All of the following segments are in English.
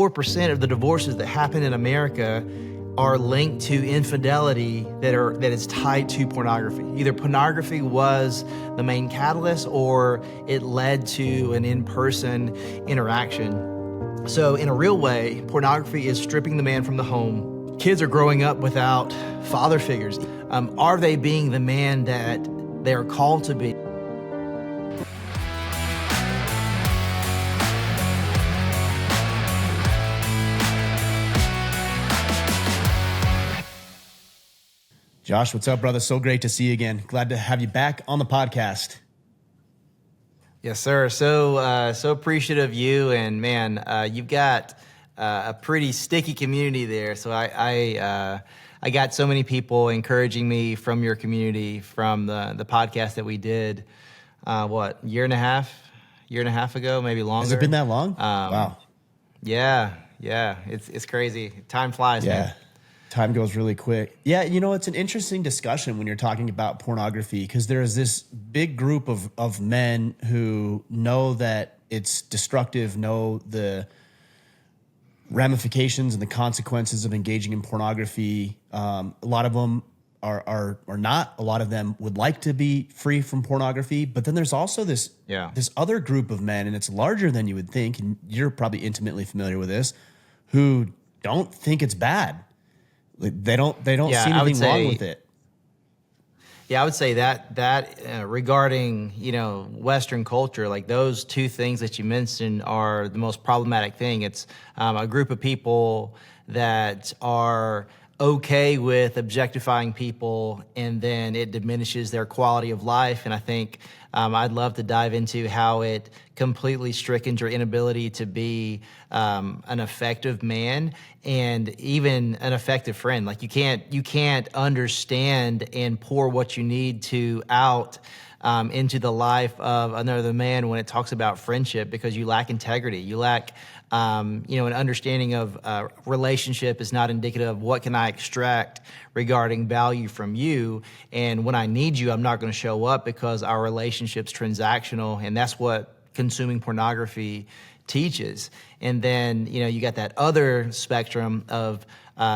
4% of the divorces that happen in America are linked to infidelity that is tied to pornography. Either pornography was the main catalyst or it led to an in-person interaction. So in a real way, pornography is stripping the man from the home. Kids are growing up without father figures. Are they being the man that they are called to be? Josh, what's up, brother? So great to see you again. Glad to have you back on the podcast. Yes, sir. So appreciative of you, and man, you've got a pretty sticky community there. So I got so many people encouraging me from your community, from the podcast that we did. Year and a half ago, maybe longer. Has it been that long? Wow. Yeah. It's crazy. Time flies, man. Time goes really quick. Yeah, it's an interesting discussion when you're talking about pornography, because there is this big group of men who know that it's destructive, know the ramifications and the consequences of engaging in pornography. A lot of them are not. A lot of them would like to be free from pornography. But then there's also this other group of men, and it's larger than you would think, and you're probably intimately familiar with this, who don't think it's bad. They don't see anything wrong with it. Yeah, I would say that regarding Western culture, like those two things that you mentioned are the most problematic thing. It's a group of people that are okay with objectifying people, and then it diminishes their quality of life. And I think I'd love to dive into how it completely strickens your inability to be an effective man and even an effective friend. Like you can't understand and pour what you need to out into the life of another man when it talks about friendship, because you lack integrity. You lack an understanding of relationship is not indicative of what can I extract regarding value from you. And when I need you, I'm not going to show up because our relationship's transactional. And that's what consuming pornography teaches. And then, you got that other spectrum of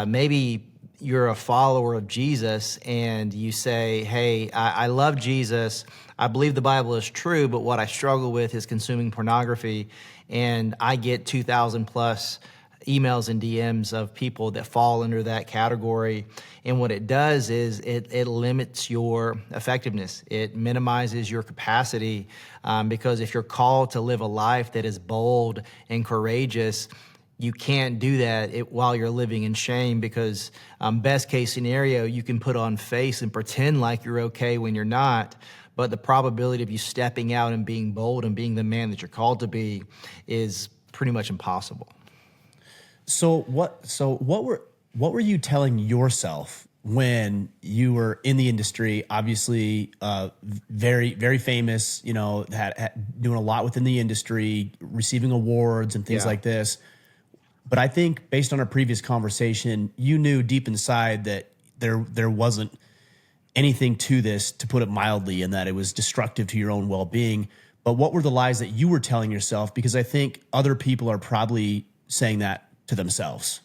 maybe you're a follower of Jesus and you say, hey, I love Jesus. I believe the Bible is true, but what I struggle with is consuming pornography. And I get 2,000 plus emails and DMs of people that fall under that category. And what it does is it limits your effectiveness. It minimizes your capacity because if you're called to live a life that is bold and courageous, you can't do that while you're living in shame, because best case scenario, you can put on face and pretend like you're okay when you're not. But the probability of you stepping out and being bold and being the man that you're called to be is pretty much impossible. So what were you telling yourself when you were in the industry? Obviously, very, very famous, had doing a lot within the industry, receiving awards and things like this. But I think based on our previous conversation, you knew deep inside that there wasn't anything to this, to put it mildly, and that it was destructive to your own well-being. But what were the lies that you were telling yourself? Because I think other people are probably saying that to themselves.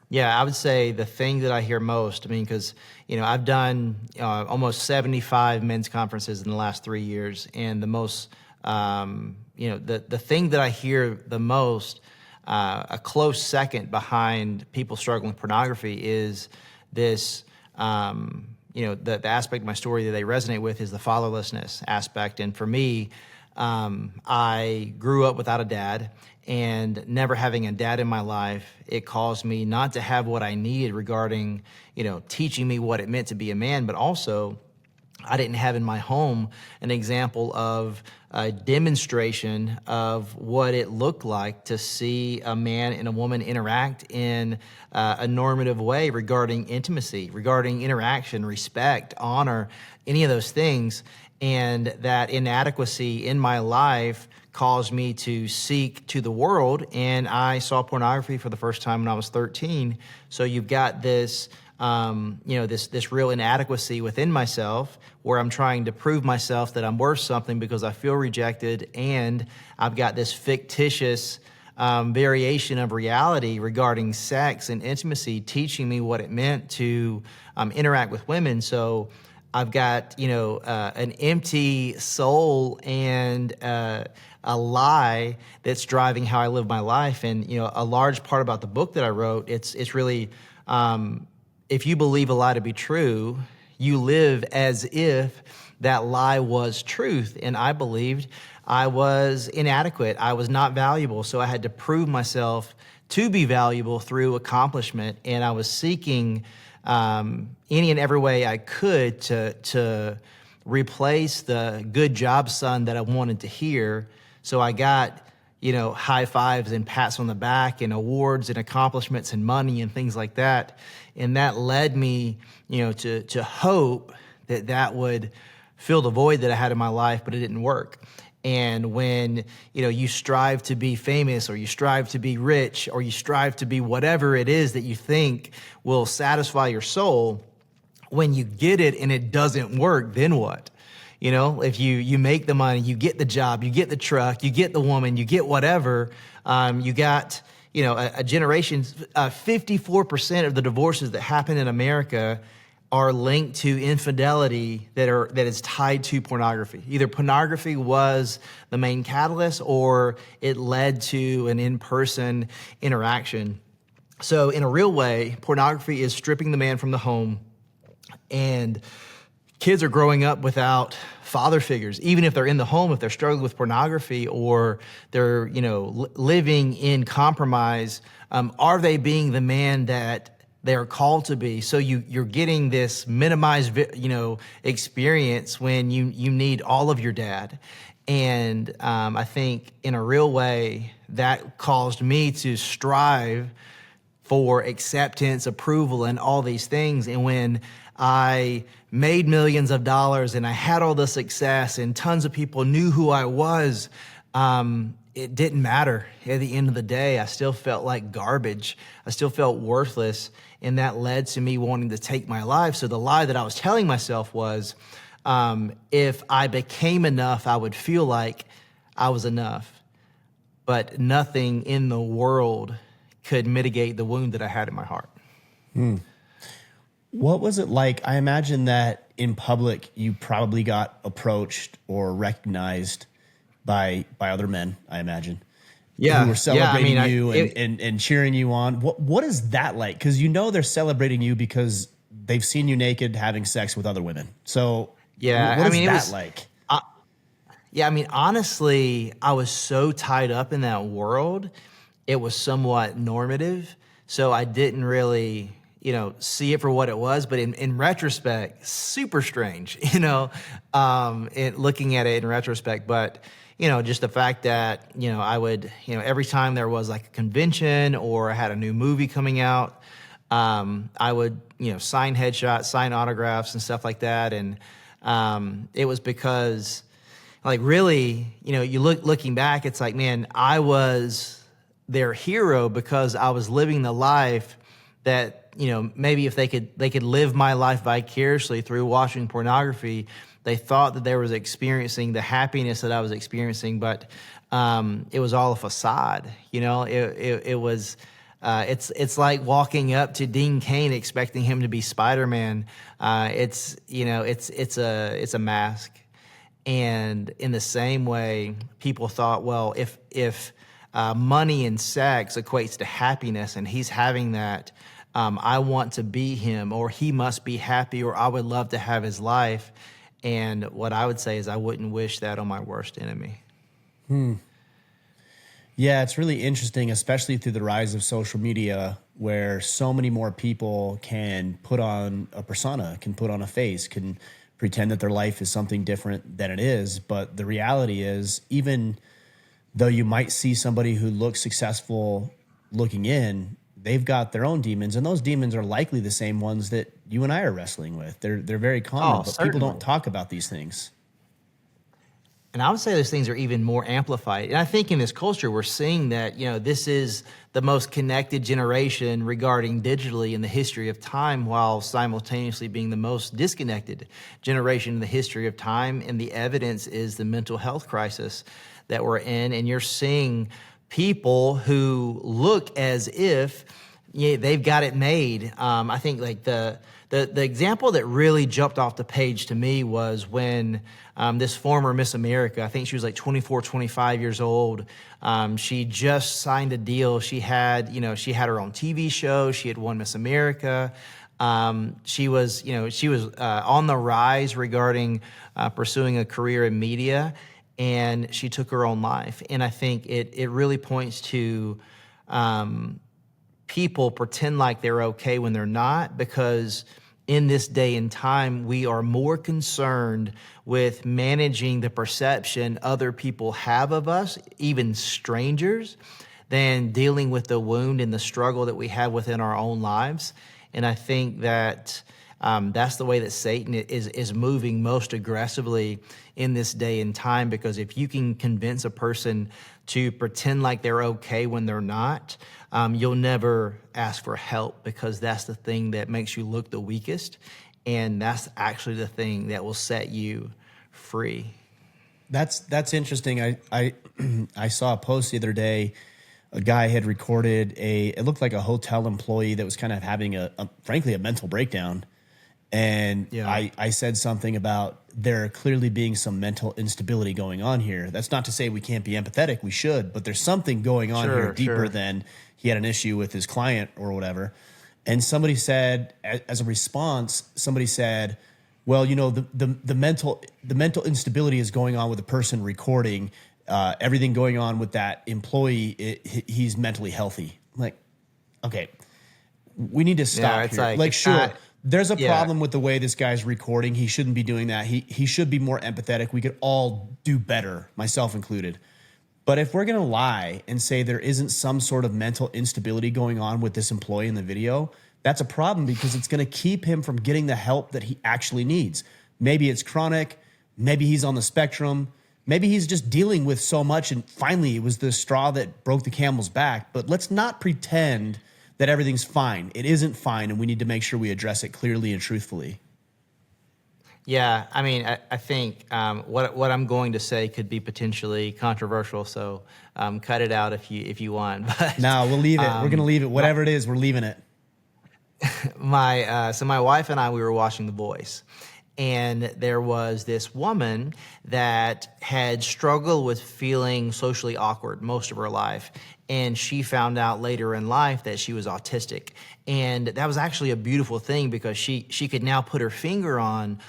Yeah, I would say the thing that I hear most, because, I've done almost 75 men's conferences in the last 3 years. And the most, the thing that I hear the most, a close second behind people struggling with pornography, is this, the aspect of my story that they resonate with is the fatherlessness aspect. And for me, I grew up without a dad, and never having a dad in my life, it caused me not to have what I needed regarding, teaching me what it meant to be a man, but also I didn't have in my home an example of a demonstration of what it looked like to see a man and a woman interact in a normative way regarding intimacy, regarding interaction, respect, honor, any of those things. And that inadequacy in my life caused me to seek to the world, and I saw pornography for the first time when I was 13. So you've got this this real inadequacy within myself, where I'm trying to prove myself that I'm worth something because I feel rejected, and I've got this fictitious variation of reality regarding sex and intimacy, teaching me what it meant to interact with women. So I've got, an empty soul and a lie that's driving how I live my life. And, a large part about the book that I wrote, it's really, if you believe a lie to be true, you live as if that lie was truth. And I believed I was inadequate. I was not valuable. So I had to prove myself to be valuable through accomplishment. And I was seeking any and every way I could to replace the good job, son, that I wanted to hear. So I got, high fives and pats on the back and awards and accomplishments and money and things like that. And that led me, to hope that would fill the void that I had in my life, but it didn't work. And when, you strive to be famous, or you strive to be rich, or you strive to be whatever it is that you think will satisfy your soul, when you get it and it doesn't work, then what? If you make the money, you get the job, you get the truck, you get the woman, you get whatever, you got, a generation, 54% of the divorces that happen in America are linked to infidelity that is tied to pornography. Either pornography was the main catalyst, or it led to an in-person interaction. So in a real way, pornography is stripping the man from the home, and kids are growing up without father figures. Even if they're in the home, if they're struggling with pornography, or they're living in compromise, are they being the man that they're called to be? So you're getting this minimized, experience when you need all of your dad. And I think in a real way that caused me to strive for acceptance, approval, and all these things. And when I made millions of dollars and I had all the success and tons of people knew who I was, it didn't matter. At the end of the day, I still felt like garbage. I still felt worthless. And that led to me wanting to take my life. So the lie that I was telling myself was, if I became enough, I would feel like I was enough. But nothing in the world could mitigate the wound that I had in my heart. What was it like? I imagine that in public, you probably got approached or recognized by other men, I imagine. Yeah. Who were celebrating you it, and cheering you on. What is that like? Because they're celebrating you because they've seen you naked having sex with other women. So yeah, what is that like? Honestly, I was so tied up in that world, it was somewhat normative. So I didn't really, see it for what it was. But in retrospect, super strange, looking at it in retrospect. But just the fact that, I would, every time there was like a convention or I had a new movie coming out, I would, sign headshots, sign autographs and stuff like that. And it was because, like, really, you looking back, it's like, man, I was their hero because I was living the life that, maybe if they could live my life vicariously through watching pornography, they thought that they was experiencing the happiness that I was experiencing, but it was all a facade. It was. It's like walking up to Dean Cain expecting him to be Spider-Man. It's a mask. And in the same way, people thought, well, if money and sex equates to happiness, and he's having that, I want to be him, or he must be happy, or I would love to have his life. And what I would say is I wouldn't wish that on my worst enemy. Yeah, it's really interesting, especially through the rise of social media, where so many more people can put on a persona, can put on a face, can pretend that their life is something different than it is. But the reality is, even though you might see somebody who looks successful looking in, they've got their own demons, and those demons are likely the same ones that you and I are wrestling with. They're very common, but certainly. people don't talk about these things. And I would say those things are even more amplified. And I think in this culture, we're seeing that, this is the most connected generation regarding digitally in the history of time, while simultaneously being the most disconnected generation in the history of time. And the evidence is the mental health crisis that we're in. And you're seeing people who look as if they've got it made. I think like the example that really jumped off the page to me was when this former Miss America, I think she was like 24, 25 years old. She just signed a deal. She had her own TV show. She had won Miss America. She was on the rise regarding pursuing a career in media, and she took her own life. And I think it really points to people pretend like they're okay when they're not, because in this day and time, we are more concerned with managing the perception other people have of us, even strangers, than dealing with the wound and the struggle that we have within our own lives. And I think that that's the way that Satan is moving most aggressively in this day and time, because if you can convince a person to pretend like they're okay when they're not, you'll never ask for help, because that's the thing that makes you look the weakest, and that's actually the thing that will set you free. That's interesting. I saw a post the other day. A guy had recorded it looked like a hotel employee that was kind of having frankly a mental breakdown. And yeah. I said something about there clearly being some mental instability going on here. That's not to say we can't be empathetic. We should, but there's something going on here deeper than he had an issue with his client or whatever. And somebody said, as a response, somebody said, well, the mental instability is going on with the person recording. Everything going on with that employee, he's mentally healthy. I'm like, okay, we need to stop here. Like sure. There's a problem with the way this guy's recording. He shouldn't be doing that. He should be more empathetic. We could all do better, myself included. But if we're going to lie and say there isn't some sort of mental instability going on with this employee in the video, that's a problem, because it's going to keep him from getting the help that he actually needs. Maybe it's chronic. Maybe he's on the spectrum. Maybe he's just dealing with so much, and finally it was the straw that broke the camel's back. But let's not pretend that everything's fine. It isn't fine, and we need to make sure we address it clearly and truthfully. Yeah, I mean, I think what I'm going to say could be potentially controversial, so cut it out if you want. But, no, we'll leave it. We're going to leave it. Whatever it is, we're leaving it. So my wife and I, we were watching The Voice. And there was this woman that had struggled with feeling socially awkward most of her life. And she found out later in life that she was autistic. And that was actually a beautiful thing, because she could now put her finger on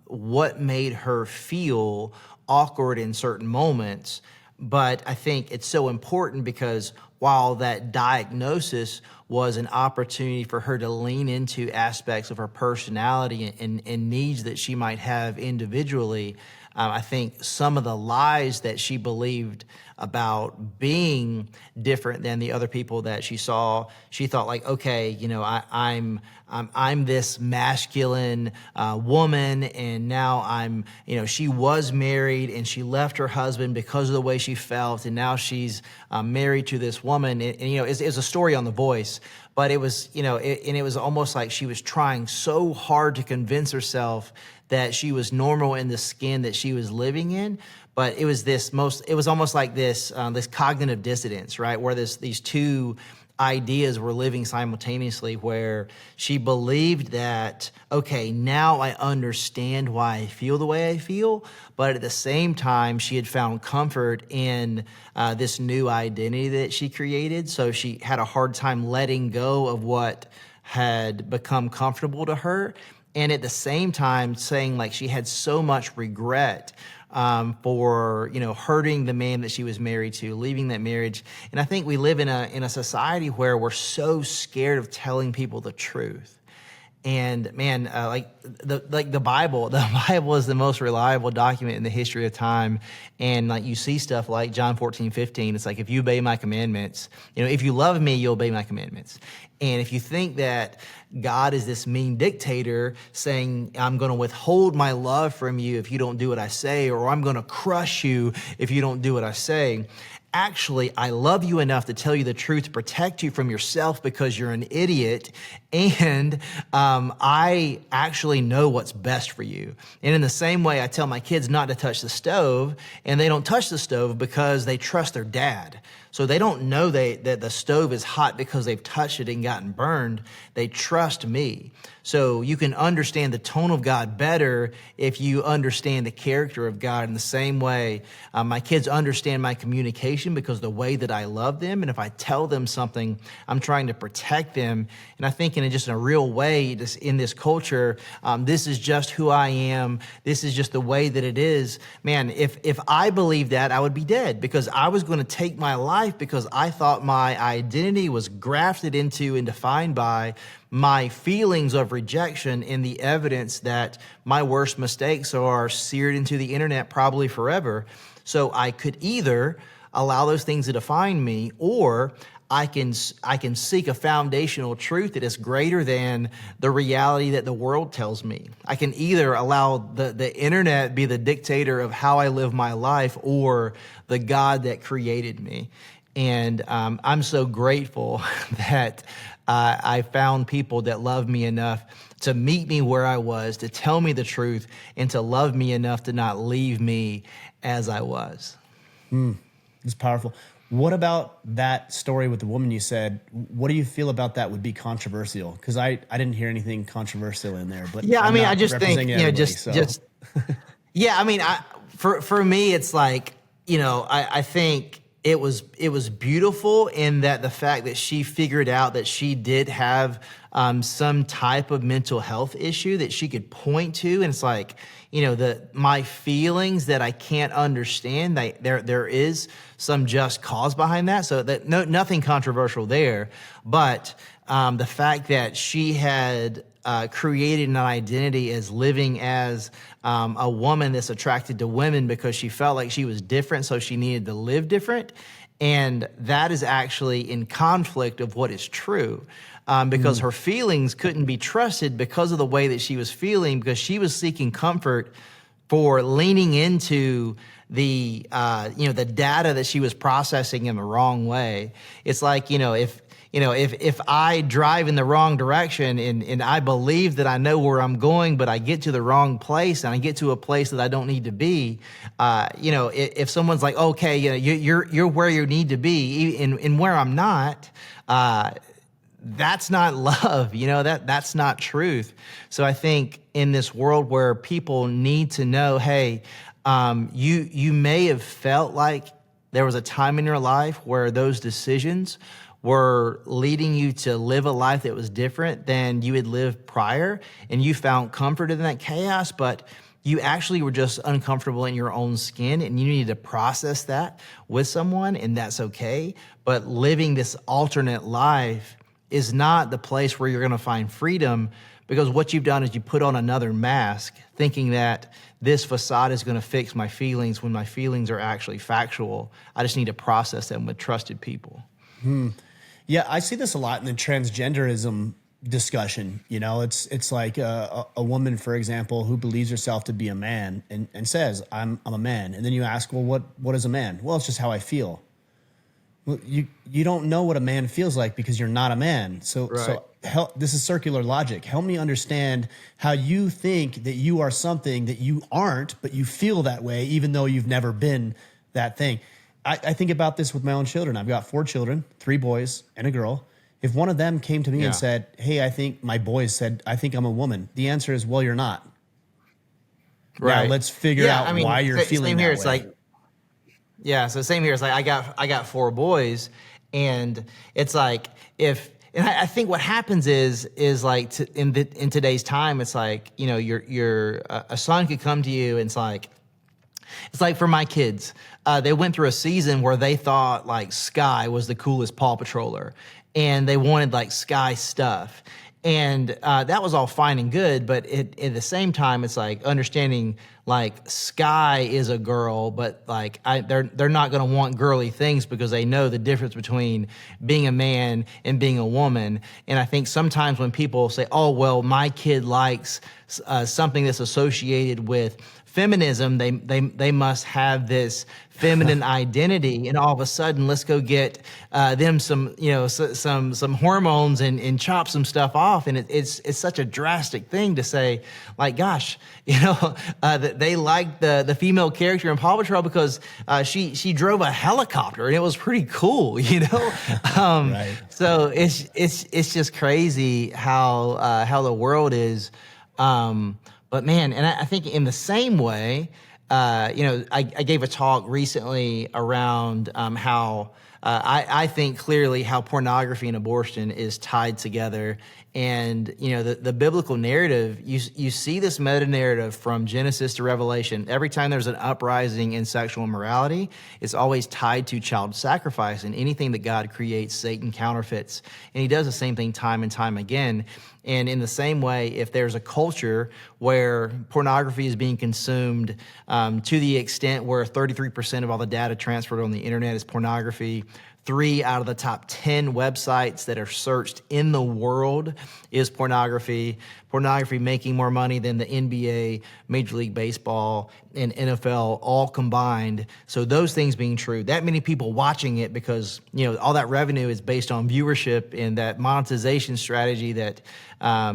what made her feel awkward in certain moments. But I think it's so important, because while that diagnosis was an opportunity for her to lean into aspects of her personality and needs that she might have individually, I think some of the lies that she believed about being different than the other people that she saw, she thought like, okay, I'm this masculine woman, and now she was married and she left her husband because of the way she felt, and now she's married to this woman. And it's a story on The Voice, but it was, and it was almost like she was trying so hard to convince herself that she was normal in the skin that she was living in. But it was almost like this cognitive dissonance, right? Where these two ideas were living simultaneously, where she believed that, okay, now I understand why I feel the way I feel, but at the same time, she had found comfort in this new identity that she created. So she had a hard time letting go of what had become comfortable to her. And at the same time, saying like she had so much regret for hurting the man that she was married to, leaving that marriage. And I think we live in a society where we're so scared of telling people the truth. And man, the Bible is the most reliable document in the history of time. And like you see stuff like John 14:15, it's like, if you obey my commandments, if you love me, you'll obey my commandments. And if you think that God is this mean dictator saying, I'm going to withhold my love from you if you don't do what I say, or I'm going to crush you if you don't do what I say, actually, I love you enough to tell you the truth to protect you from yourself because you're an idiot, and I actually know what's best for you. And in the same way, I tell my kids not to touch the stove, and they don't touch the stove because they trust their dad. So they don't know that the stove is hot because they've touched it and gotten burned. They trust me. So you can understand the tone of God better if you understand the character of God. In the same way, my kids understand my communication because the way that I love them. And if I tell them something, I'm trying to protect them. And I think in a real way, in this culture, this is just who I am. This is just the way that it is. Man, if I believed that, I would be dead, because I was going to take my life because I thought my identity was grafted into and defined by my feelings of rejection and the evidence that my worst mistakes are seared into the internet probably forever. So I could either allow those things to define me, or I can seek a foundational truth that is greater than the reality that the world tells me. I can either allow the internet be the dictator of how I live my life, or the God that created me. And I'm so grateful that I found people that love me enough to meet me where I was, to tell me the truth, and to love me enough to not leave me as I was. It's powerful. What about that story with the woman you said? What do you feel about that would be controversial? Because I didn't hear anything controversial in there. But yeah, I'm I not just think, representing just yeah, for me, it's like, I think it was beautiful in that the fact that she figured out that she did have some type of mental health issue that she could point to, and it's like, my feelings that I can't understand, there is some just cause behind that. So that nothing controversial there, but the fact that she had created an identity as living as a woman that's attracted to women because she felt like she was different, so she needed to live different. And that is actually in conflict of what is true, because her feelings couldn't be trusted because of the way that she was feeling, because she was seeking comfort for leaning into the data that she was processing in the wrong way. It's like, if I drive in the wrong direction and I believe that I know where I'm going, but I get to the wrong place and I get to a place that I don't need to be, if someone's like, okay, you're where you need to be, and where I'm not, that's not love, that's not truth. So I think in this world where people need to know, hey, you may have felt like there was a time in your life where those decisions were leading you to live a life that was different than you had lived prior, and you found comfort in that chaos, but you actually were just uncomfortable in your own skin, and you needed to process that with someone, and that's okay. But living this alternate life is not the place where you're going to find freedom, because what you've done is you put on another mask thinking that this facade is going to fix my feelings when my feelings are actually factual. I just need to process them with trusted people. Yeah, I see this a lot in the transgenderism discussion. It's like a woman, for example, who believes herself to be a man and says, I'm a man. And then you ask, well, what is a man? Well, it's just how I feel. Well, you don't know what a man feels like because you're not a man. So this is circular logic. Help me understand how you think that you are something that you aren't, but you feel that way, even though you've never been that thing. I think about this with my own children. I've got 4 children, 3 boys and a girl. If one of them came to me and said, hey, I think I'm a woman, the answer is, well, you're not. Right. Now let's figure out why you're feeling that way. It's like, so same here. It's like I got 4 boys, and it's like I think what happens is like in today's time, it's like, a son could come to you, and it's like for my kids, they went through a season where they thought like Sky was the coolest Paw Patroller, and they wanted like Sky stuff. And that was all fine and good, but at the same time, it's like understanding like Sky is a girl, but like they're not going to want girly things because they know the difference between being a man and being a woman. And I think sometimes when people say, "Oh, well, my kid likes something that's associated with feminism, they must have this feminine identity," and all of a sudden, let's go get them some hormones and chop some stuff off. And it's such a drastic thing to say, like, gosh, they liked the female character in Paw Patrol because she drove a helicopter and it was pretty cool, Right. So it's just crazy how the world is. But man, and I think in the same way, I gave a talk recently around how I think clearly how pornography and abortion is tied together. And, the biblical narrative, you see this meta narrative from Genesis to Revelation. Every time there's an uprising in sexual immorality, it's always tied to child sacrifice. And anything that God creates, Satan counterfeits. And he does the same thing time and time again. And in the same way, if there's a culture where pornography is being consumed to the extent where 33% of all the data transferred on the internet is pornography, 3 out of the top 10 websites that are searched in the world is pornography. Pornography making more money than the NBA, Major League Baseball, and NFL all combined. So those things being true, that many people watching it because, all that revenue is based on viewership and that monetization strategy that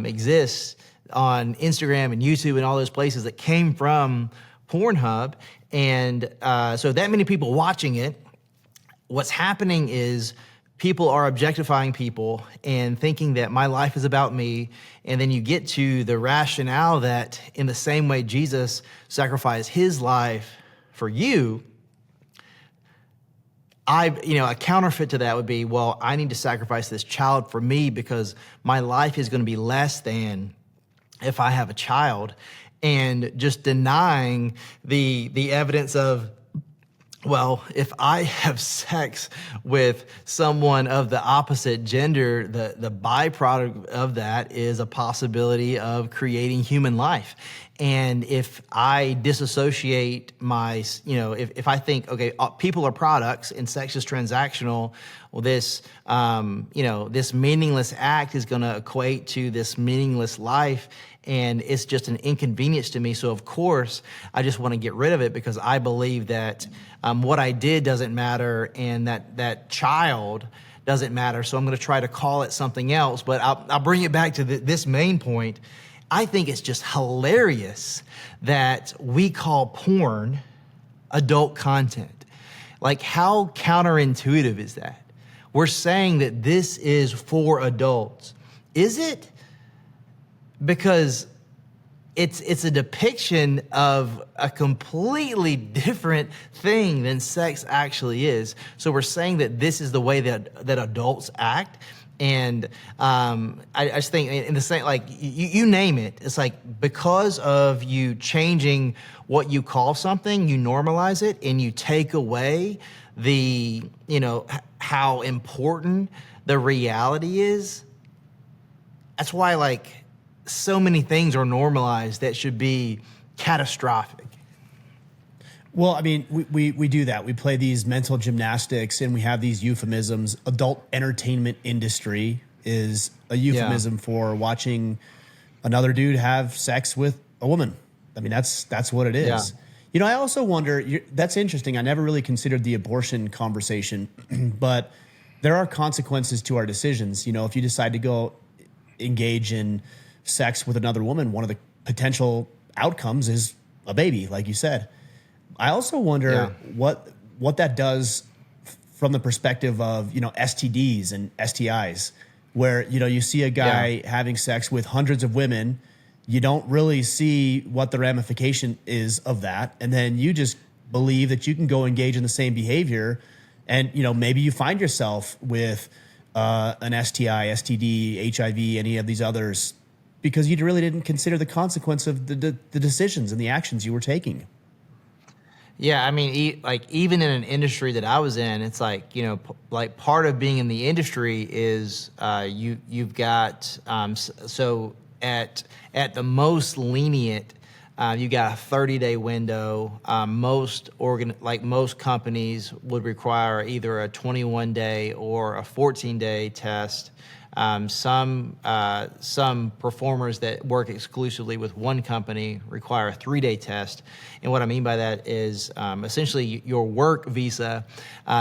exists on Instagram and YouTube and all those places that came from Pornhub. And so that many people watching it, what's happening is people are objectifying people and thinking that my life is about me. And then you get to the rationale that in the same way Jesus sacrificed his life for you, a counterfeit to that would be, well, I need to sacrifice this child for me because my life is going to be less than if I have a child. And just denying the evidence of, well, if I have sex with someone of the opposite gender, the byproduct of that is a possibility of creating human life. And if I disassociate if I think, okay, people are products and sex is transactional, well, this meaningless act is going to equate to this meaningless life. And it's just an inconvenience to me. So, of course, I just want to get rid of it because I believe that what I did doesn't matter and that child doesn't matter. So I'm going to try to call it something else. But I'll bring it back to this main point. I think it's just hilarious that we call porn adult content. Like, how counterintuitive is that? We're saying that this is for adults. Is it? Because it's a depiction of a completely different thing than sex actually is. So we're saying that this is the way that adults act. And I just think in the same, like you name it, it's like because of you changing what you call something, you normalize it and you take away the, how important the reality is. That's why so many things are normalized that should be catastrophic. Well, I mean, we do that. We play these mental gymnastics and we have these euphemisms. Adult entertainment industry is a euphemism for watching another dude have sex with a woman. I mean, that's what it is. Yeah. I also wonder, that's interesting. I never really considered the abortion conversation, but there are consequences to our decisions. If you decide to go engage in sex with another woman, one of the potential outcomes is a baby, like you said. I also wonder what that does from the perspective of, STDs and STIs, where, you see a guy having sex with hundreds of women, you don't really see what the ramification is of that. And then you just believe that you can go engage in the same behavior. And, maybe you find yourself with an STI, STD, HIV, any of these others, because you really didn't consider the consequence of the decisions and the actions you were taking. Yeah, I mean, even in an industry that I was in, it's part of being in the industry is you've got so at the most lenient, you got a 30-day window. Most companies would require either a 21-day or a 14-day test. Some performers that work exclusively with one company require a 3-day test. And what I mean by that is essentially your work visa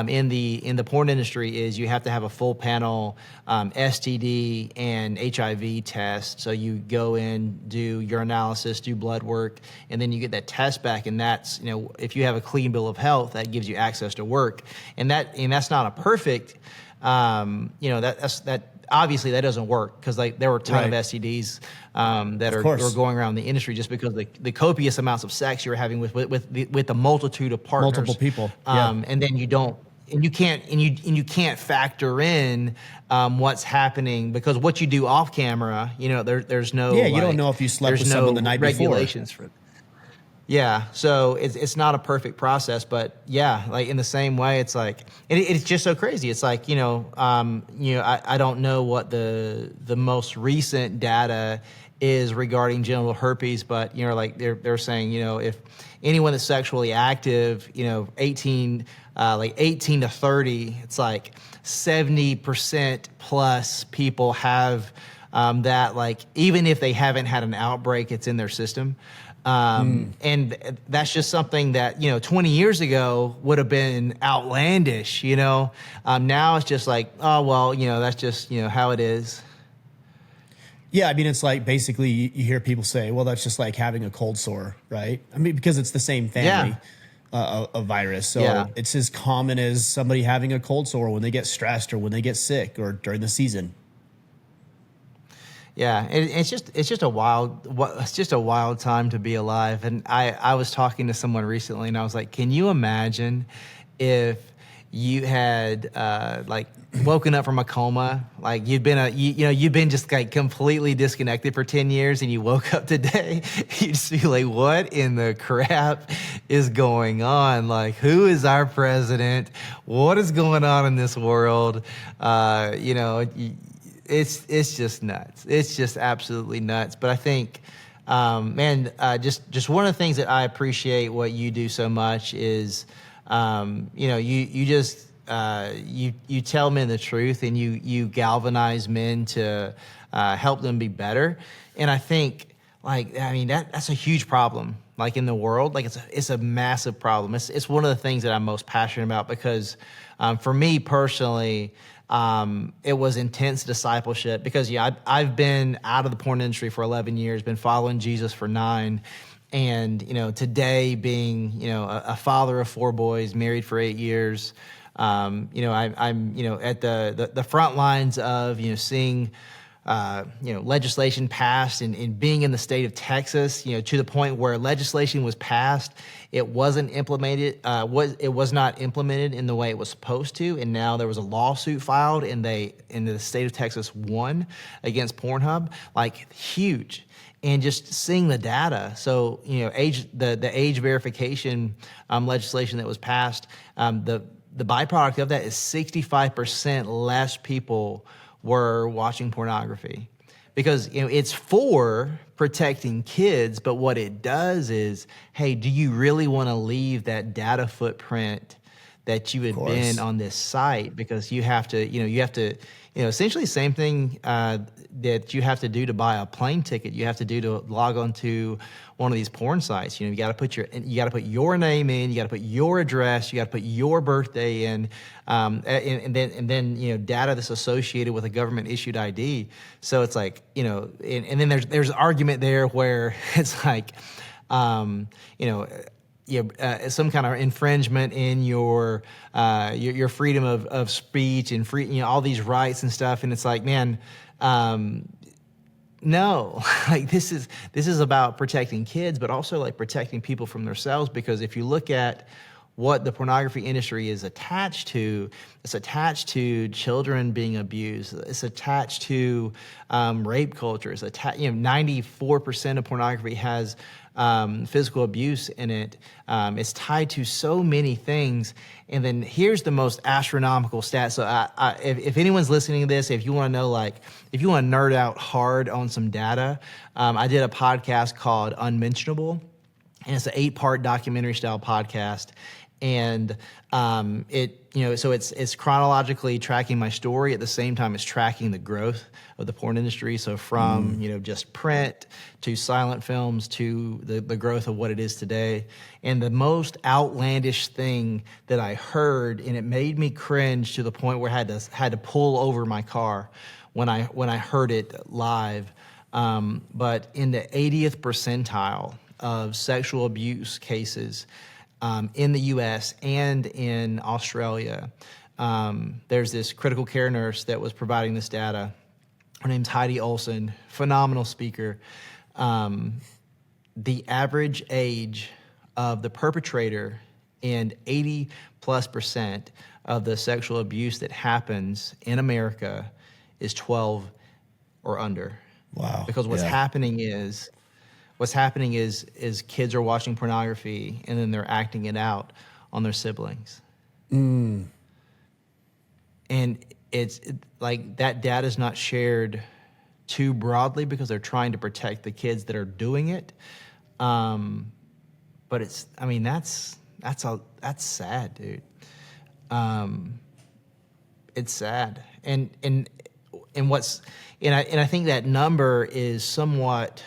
in the porn industry is you have to have a full panel STD and HIV test. So you go in, do your analysis, do blood work, and then you get that test back. And that's, if you have a clean bill of health, that gives you access to work. And that's not a perfect, that obviously that doesn't work because there were a ton of STDs that are going around the industry just because the copious amounts of sex you're having with the multitude of partners, multiple people, and then you can't factor in what's happening because what you do off camera, there's no you don't know if you slept with someone the night regulations before. Yeah, so it's not a perfect process, but yeah, like in the same way, it's like it's just so crazy. It's like I don't know what the most recent data is regarding genital herpes, but like they're saying if anyone that's sexually active, 18 to 30, it's like 70% plus people have that. Like even if they haven't had an outbreak, it's in their system. And that's just something that, 20 years ago would have been outlandish, now it's just like, oh, well, that's just, how it is. Yeah. I mean, it's like basically you hear people say, well, that's just like having a cold sore, right? I mean, because it's the same family of virus. So it's as common as somebody having a cold sore when they get stressed or when they get sick or during the season. Yeah, it's just a wild time to be alive. And I was talking to someone recently, and I was like, can you imagine if you had woken up from a coma, like you've been just like completely disconnected for 10 years, and you woke up today, you'd just be like, what in the crap is going on? Like, who is our president? What is going on in this world? It's just nuts. It's just absolutely nuts. But I think, just one of the things that I appreciate what you do so much is, you tell men the truth and you galvanize men to help them be better. And I think, that's a huge problem. Like in the world, like it's a massive problem. It's one of the things that I'm most passionate about because, for me personally, it was intense discipleship because I've been out of the porn industry for 11 years, been following Jesus for 9. And, today being, a father of 4 boys, married for 8 years, I'm at the front lines of, seeing, legislation passed and being in the state of Texas, to the point where legislation was passed, it wasn't implemented, it was not implemented in the way it was supposed to. And now there was a lawsuit filed and the state of Texas won against Pornhub, like huge. And just seeing the data. So, the age verification legislation that was passed, the byproduct of that is 65% less people were watching pornography because it's for protecting kids, but what it does is, hey, do you really want to leave that data footprint that you had been on this site? Because you have to essentially the same thing that you have to do to buy a plane ticket, you have to do to log on to one of these porn sites. You got to put your name in, you got to put your address, you got to put your birthday in, and then data that's associated with a government issued ID. So it's like, and then there's argument there where it's like, some kind of infringement in your freedom of speech and free, all these rights and stuff. And it's like, man, no, like this is about protecting kids, but also like protecting people from themselves. Because if you look at what the pornography industry is attached to, it's attached to children being abused. It's attached to rape culture. It's 94% of pornography has physical abuse in it. It's tied to so many things. And then here's the most astronomical stat. So if anyone's listening to this, if you want to know, if you want to nerd out hard on some data, I did a podcast called Unmentionable, and it's an 8-part documentary style podcast. And so it's chronologically tracking my story at the same time it's tracking the growth of the porn industry. So from just print to silent films to the growth of what it is today. And the most outlandish thing that I heard, and it made me cringe to the point where I had to pull over my car when I heard it live. But in the 80th percentile of sexual abuse cases in the U.S. and in Australia, there's this critical care nurse that was providing this data. Her name's Heidi Olson, phenomenal speaker. The average age of the perpetrator and 80+% of the sexual abuse that happens in America is 12 or under. Wow. Because what's happening is kids are watching pornography and then they're acting it out on their siblings. And it's like that data is not shared too broadly because they're trying to protect the kids that are doing it. But that's sad, dude. It's sad. And I think that number is somewhat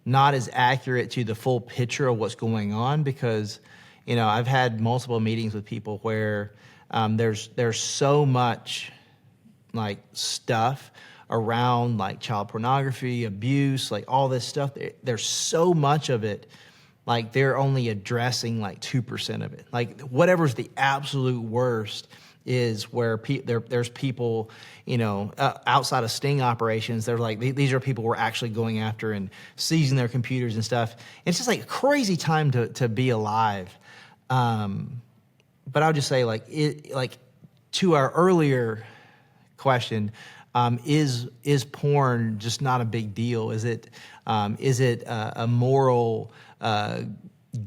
not as accurate to the full picture of what's going on, because I've had multiple meetings with people where there's so much like stuff around like child pornography, abuse, like all this stuff. There's so much of it. Like they're only addressing like 2% of it. Like whatever's the absolute worst is where there's people, outside of sting operations. They're like, these are people we're actually going after and seizing their computers and stuff. And it's just like a crazy time to be alive. But I would just say to our earlier question, is porn just not a big deal? Is it a moral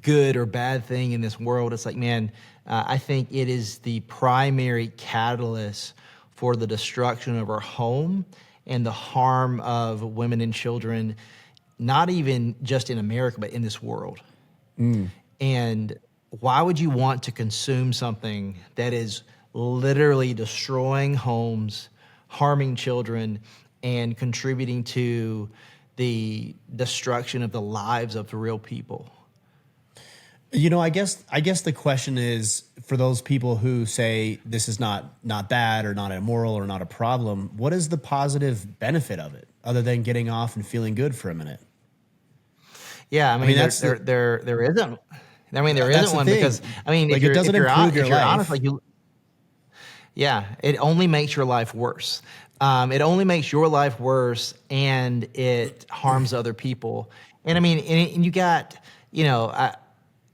good or bad thing in this world? It's like, man, I think it is the primary catalyst for the destruction of our home and the harm of women and children, not even just in America, but in this world. And why would you want to consume something that is literally destroying homes, harming children, and contributing to the destruction of the lives of the real people? I guess the question is, for those people who say this is not bad or not immoral or not a problem, what is the positive benefit of it other than getting off and feeling good for a minute? Yeah, there isn't. There isn't one, because like, it doesn't improve your life. It only makes your life worse. It only makes your life worse, and it harms other people. And and you got,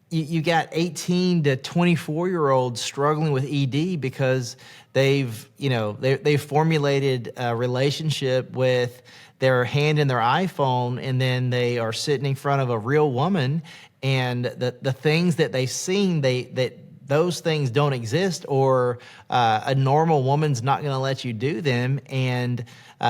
you got 18 to 24-year-olds struggling with ED because they've formulated a relationship with their hand in their iPhone, and then they are sitting in front of a real woman, and the things that they've seen, those things don't exist, or a normal woman's not going to let you do them, and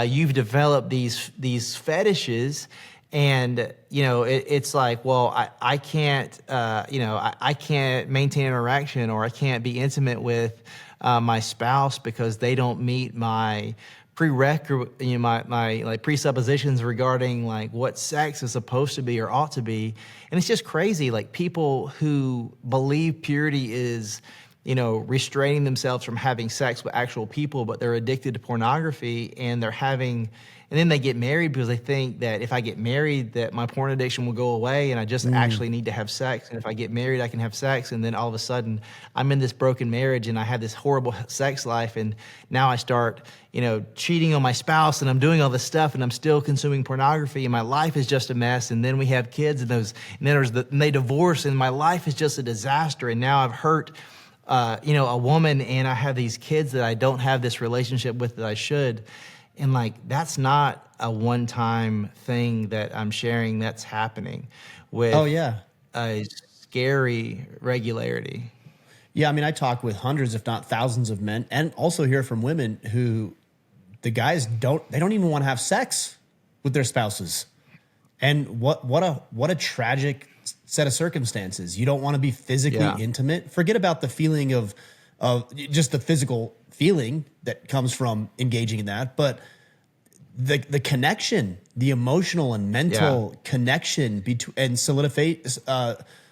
you've developed these fetishes. And it's like, well, I can't I can't maintain an erection, or I can't be intimate with my spouse because they don't meet my prerequisite, my like presuppositions regarding like what sex is supposed to be or ought to be. And it's just crazy. Like, people who believe purity is restraining themselves from having sex with actual people, but they're addicted to pornography, and and then they get married because they think that if I get married, that my porn addiction will go away, and I just actually need to have sex. And if I get married, I can have sex. And then all of a sudden, I'm in this broken marriage, and I have this horrible sex life. And now I start, cheating on my spouse, and I'm doing all this stuff, and I'm still consuming pornography, and my life is just a mess. And then we have kids, and and they divorce, and my life is just a disaster. And now I've hurt a woman, and I have these kids that I don't have this relationship with that I should. And that's not a one-time thing that I'm sharing. That's happening with a scary regularity. Yeah, I talk with hundreds, if not thousands of men, and also hear from women who the guys don't even want to have sex with their spouses. And what a tragic set of circumstances. You don't want to be physically Yeah. intimate. Forget about the feeling of just the physical feeling that comes from engaging in that, but the connection, the emotional and mental connection between and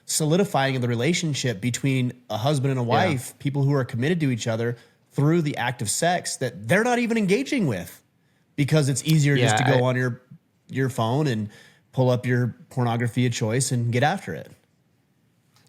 solidifying of the relationship between a husband and a wife, people who are committed to each other through the act of sex that they're not even engaging with, because it's easier just to go on your phone and pull up your pornography of choice and get after it.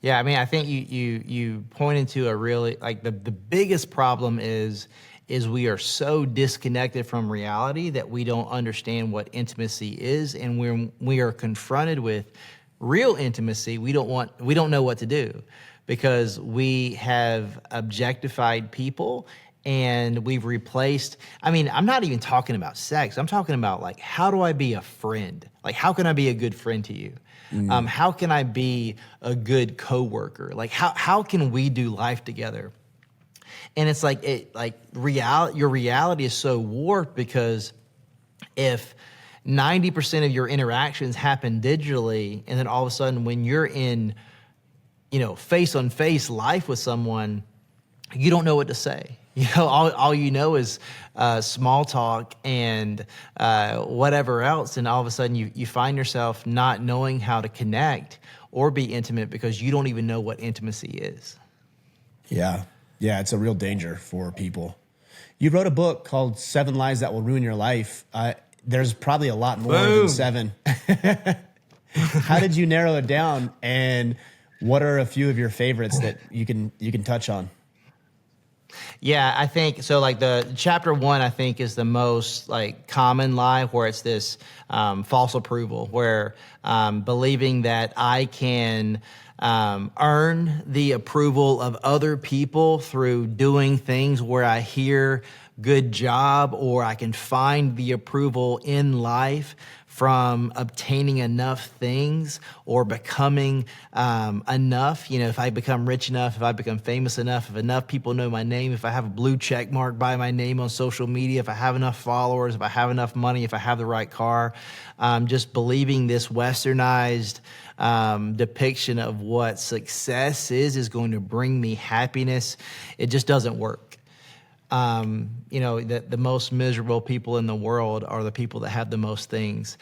Yeah, I mean, I think you pointed to a really, like, the biggest problem is we are so disconnected from reality that we don't understand what intimacy is, and when we are confronted with real intimacy, we don't know what to do, because we have objectified people and we've replaced, I mean, I'm not even talking about sex. I'm talking about, like, how do I be a friend? Like, how can I be a good friend to you? How can I be a good coworker? Like, how can we do life together? And it's like, your reality is so warped, because if 90% of your interactions happen digitally, and then all of a sudden when you're in, face-on-face life with someone, you don't know what to say. All you know is small talk and whatever else, and all of a sudden you find yourself not knowing how to connect or be intimate because you don't even know what intimacy is. Yeah, it's a real danger for people. You wrote a book called 7 Lies That Will Ruin Your Life. There's probably a lot more than 7. How did you narrow it down, and what are a few of your favorites that you can touch on? Yeah, I think so. Like, the chapter 1, I think, is the most, like, common lie, where it's this false approval, where believing that I can earn the approval of other people through doing things where I hear good job, or I can find the approval in life from obtaining enough things or becoming enough. If I become rich enough, if I become famous enough, if enough people know my name, if I have a blue check mark by my name on social media, if I have enough followers, if I have enough money, if I have the right car, just believing this westernized depiction of what success is going to bring me happiness. It just doesn't work. The most miserable people in the world are the people that have the most things,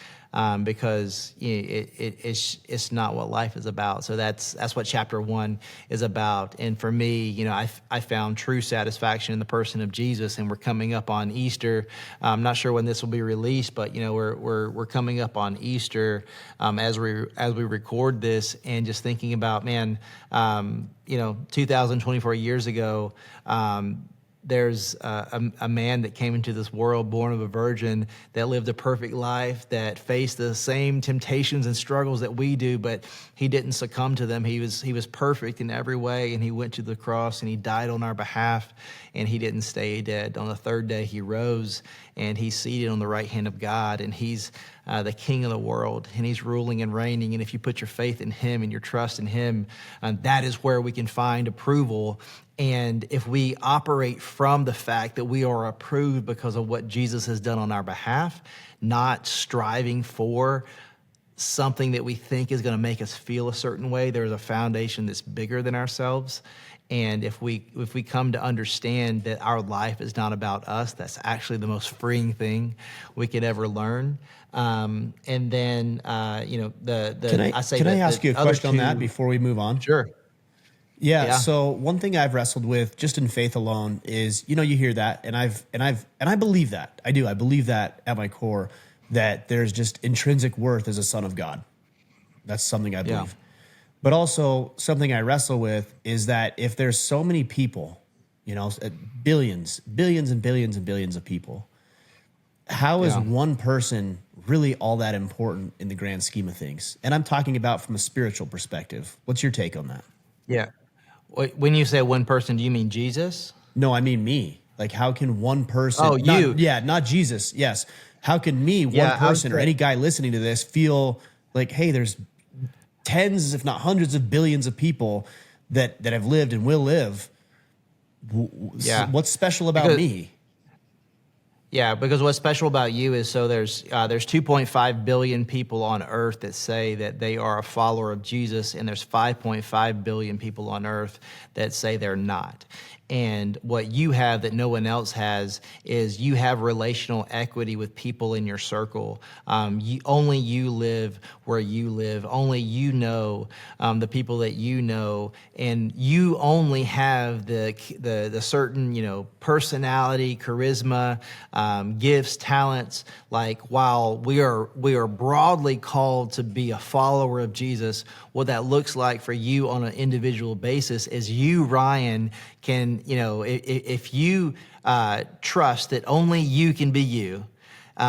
because it's not what life is about. So that's what chapter 1 is about. And for me, I found true satisfaction in the person of Jesus. And we're coming up on Easter. I'm not sure when this will be released, but we're coming up on Easter as we record this, and just thinking about, 2024 years ago. There's a man that came into this world born of a virgin, that lived a perfect life, that faced the same temptations and struggles that we do, but he didn't succumb to them. He was perfect in every way, and he went to the cross and he died on our behalf, and he didn't stay dead. On the third day he rose, and he's seated on the right hand of God, and he's the king of the world, and he's ruling and reigning. And if you put your faith in him and your trust in him, that is where we can find approval. And if we operate from the fact that we are approved because of what Jesus has done on our behalf, not striving for something that we think is going to make us feel a certain way, there's a foundation that's bigger than ourselves. And if we come to understand that our life is not about us, that's actually the most freeing thing we could ever learn. And then, Can I ask you a question on that before we move on? Sure. Yeah. So one thing I've wrestled with just in faith alone is, you hear that, and I believe that. I do. I believe that at my core, that there's just intrinsic worth as a son of God. That's something I believe. Yeah. But also something I wrestle with is that if there's so many people, billions and billions and billions of people, how is one person really all that important in the grand scheme of things? And I'm talking about from a spiritual perspective. What's your take on that? Yeah. When you say one person, do you mean Jesus? No, I mean me. Like, how can one person... Oh, you. Not Jesus. Yes. How can me, one person, or any guy listening to this feel like, hey, there's tens, if not hundreds of billions of people that have lived and will live. What's special about me? Yeah, because what's special about you is there's 2.5 billion people on earth that say that they are a follower of Jesus, and there's 5.5 billion people on earth that say they're not. And what you have that no one else has is you have relational equity with people in your circle. Only you live where you live. Only you know the people that you know, and you only have the certain personality, charisma, gifts, talents. Like while we are broadly called to be a follower of Jesus, what that looks like for you on an individual basis is you, Ryan, can, if you trust that only you can be you,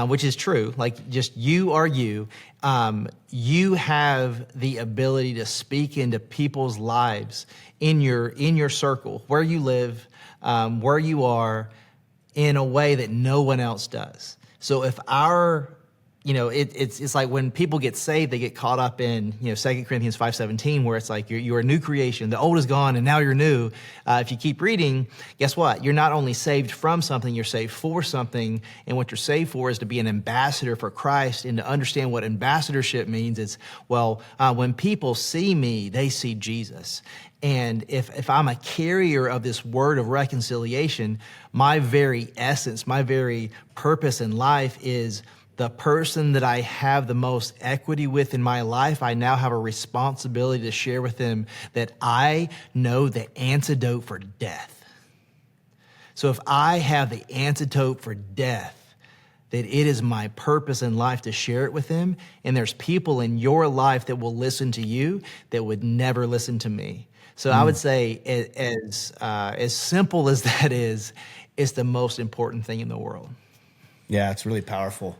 which is true, like just you are you, you have the ability to speak into people's lives in your circle, where you live, where you are, in a way that no one else does. So if it's like when people get saved, they get caught up in 2 Corinthians 5:17, where it's like you're a new creation. The old is gone and now you're new. If you keep reading, guess what? You're not only saved from something, you're saved for something. And what you're saved for is to be an ambassador for Christ. And to understand what ambassadorship means is, when people see me, they see Jesus. And if I'm a carrier of this word of reconciliation, my very essence, my very purpose in life is the person that I have the most equity with in my life. I now have a responsibility to share with them that I know the antidote for death. So if I have the antidote for death, that it is my purpose in life to share it with them. And there's people in your life that will listen to you that would never listen to me. So I would say, as simple as that is, it's the most important thing in the world. Yeah, it's really powerful.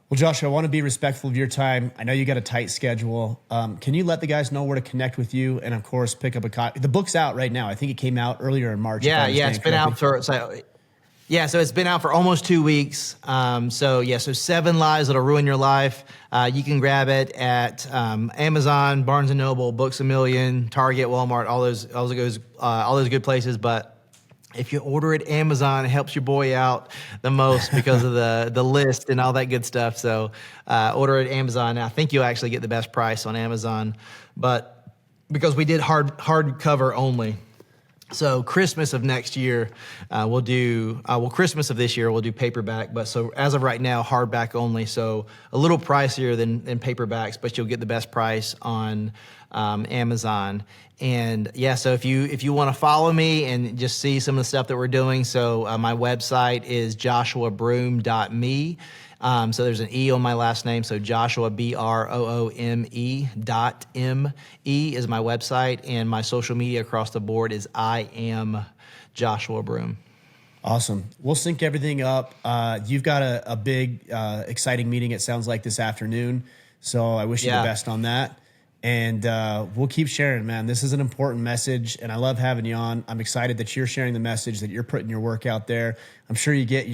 Well, Josh, I want to be respectful of your time. I know you got a tight schedule. Can you let the guys know where to connect with you? And of course, pick up a copy. The book's out right now. I think it came out earlier in March. Yeah, it's been out for so it's been out for almost 2 weeks. So 7 Lies That'll Ruin Your Life. You can grab it at Amazon, Barnes & Noble, Books A Million, Target, Walmart, all those good places. But if you order it Amazon, it helps your boy out the most because of the list and all that good stuff. So order it Amazon. I think you'll actually get the best price on Amazon, but because we did hardcover only. So Christmas of next year, Christmas of this year, we'll do paperback. But so as of right now, hardback only. So a little pricier than paperbacks, but you'll get the best price on Amazon. And so if you want to follow me and just see some of the stuff that we're doing, so my website is joshuabroome.me. So there's an E on my last name. So Joshua, BROOME.ME is my website, and my social media across the board is I am Joshua Broome. Awesome. We'll sync everything up. You've got a big, exciting meeting, it sounds like, this afternoon. So I wish you the best on that. And we'll keep sharing, man. This is an important message, and I love having you on. I'm excited that you're sharing the message, that you're putting your work out there. I'm sure you get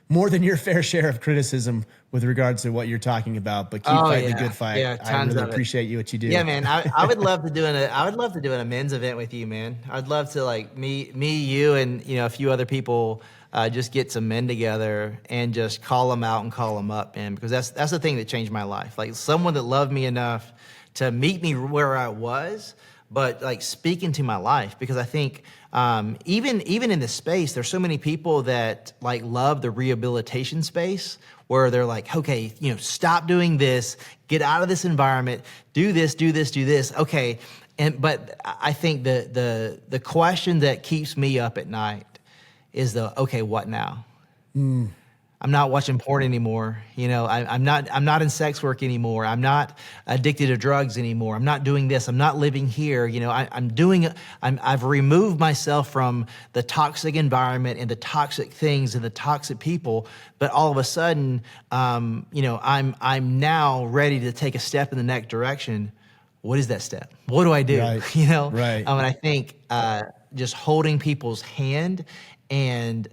more than your fair share of criticism with regards to what you're talking about, but keep fighting the good fight. Yeah, I really appreciate what you do. Yeah, man. I would love to do an men's event with you, man. I'd love to me, you, and a few other people. Just get some men together and just call them out and call them up, man. Because that's the thing that changed my life. Like someone that loved me enough to meet me where I was, but like speak into my life. Because I think even in this space, there's so many people that like love the rehabilitation space, where they're like, okay, stop doing this, get out of this environment, do this. Okay. But I think the question that keeps me up at night is okay, what now? I'm not watching porn anymore. I'm not in sex work anymore. I'm not addicted to drugs anymore. I'm not doing this. I'm not living here. I've removed myself from the toxic environment and the toxic things and the toxic people. But all of a sudden, I'm now ready to take a step in the next direction. What is that step? What do I do? Right. Right. And I think just holding people's hand and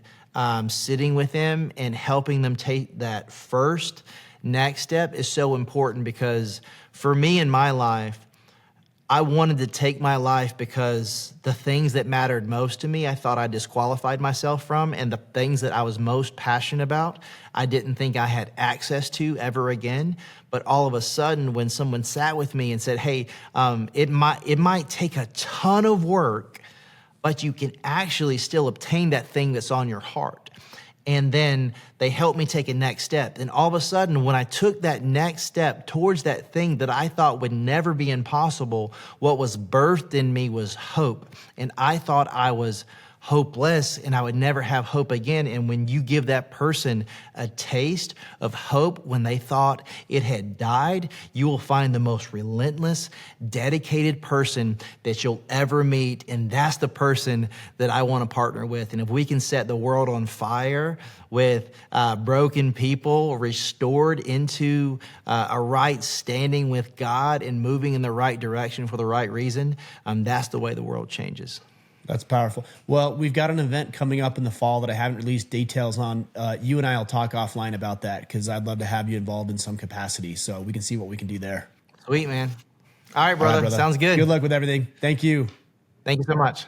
sitting with them and helping them take that first next step is so important, because for me in my life, I wanted to take my life because the things that mattered most to me, I thought I disqualified myself from, and the things that I was most passionate about, I didn't think I had access to ever again. But all of a sudden, when someone sat with me and said, "Hey, it might take a ton of work, but you can actually still obtain that thing that's on your heart." And then they helped me take a next step. And all of a sudden, when I took that next step towards that thing that I thought would never be impossible, what was birthed in me was hope. And I thought I was hopeless and I would never have hope again. And when you give that person a taste of hope when they thought it had died, you will find the most relentless, dedicated person that you'll ever meet. And that's the person that I want to partner with. And if we can set the world on fire with broken people restored into a right standing with God and moving in the right direction for the right reason, that's the way the world changes. That's powerful. Well, we've got an event coming up in the fall that I haven't released details on. You and I will talk offline about that because I'd love to have you involved in some capacity so we can see what we can do there. Sweet, man. All right, brother. Sounds good. Good luck with everything. Thank you. Thank you so much.